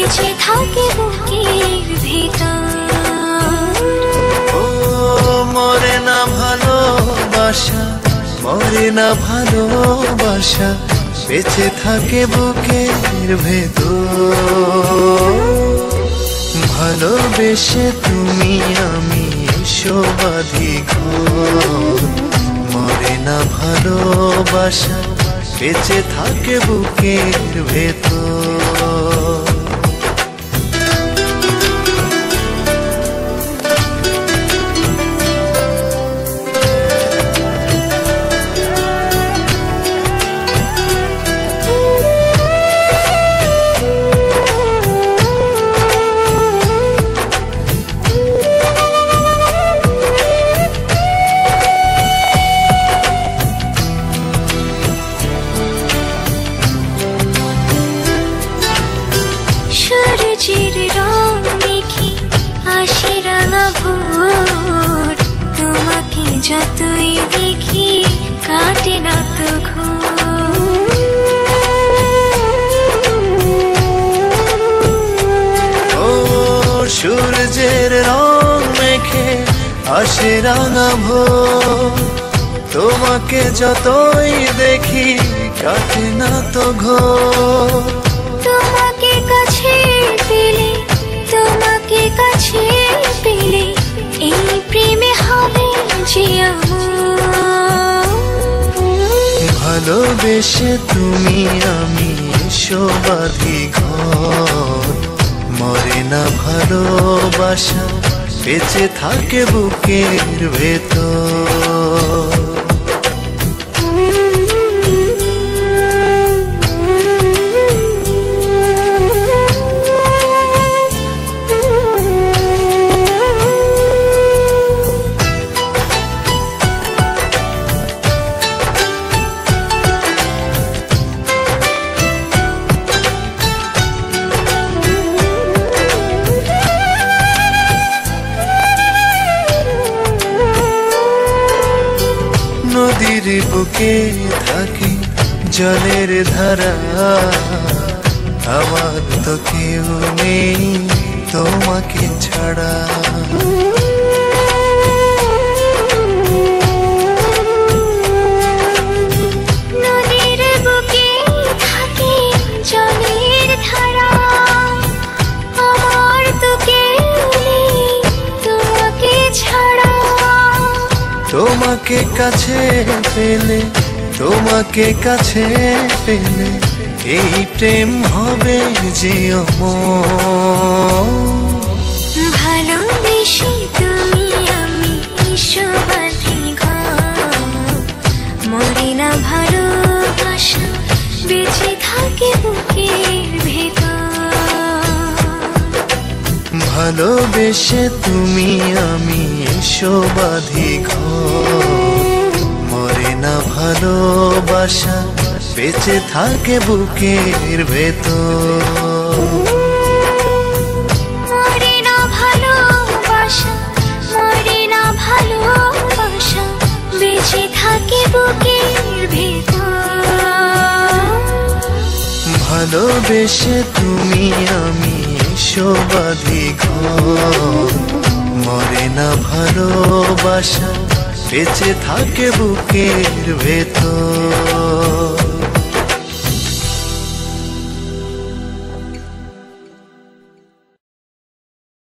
বেঁচে থাকে বুকের ভিতর। ও মরে না ভালোবাসা, মরে না ভালোবাসা, বেঁচে থাকে বুকের ভেতর। ভালোবেসে তুমি আমি শোবাধি ঘর, মরে না ভালোবাসা, বেঁচে থাকে বুকের ভেতর। সূর্যের রং মেখে আসে রাঙা ভোর, তোমাকে যতই দেখি কাটে না তো ঘুম। ও সূর্যের রং মেখে আসে রাঙা ভোর, তোমাকে যতই দেখি কাটে না তো ঘোর। তোমাকে কাছে পেলে, তোমাকে কাছে পেলে, এই প্রেমে হবে যে আমার। ভালোবেসে তুমি আমি শোবাধি ঘর, মরে না ভালোবাসা, বেঁচে থাকে বুকের ভেতর। নদীর বুকে থাকি জলের ধারা, আমার তো কেউ নেই তোমাকে ছাড়া। নদীর বুকে থাকে জলের ধারা, আমার তো কেউ নেই তোমাকে ছাড়া। তোমাকে কাছে পেলে, তোমাকে কাছে পেলে, এই প্রেম হবে যে অমর। ভালোবেসে তুমি আমি শোবাধি ঘর, মরে না ভালোবাসা, বেঁচে থাকে বুকের ভেতর। ভালোবেসে তুমি আমি শোবাধি ঘর, মরে না ভালোবাসা, বেঁচে থাকে বুকের ভেতর। মরে না ভালোবাসা, মরে না ভালোবাসা, বেঁচে থাকে বুকের ভেতর। ভালোবেসে তুমি আমি শোবাধি ঘর, মরে না ভালোবাসা, বেঁচে থাকে বুকের ভেতর।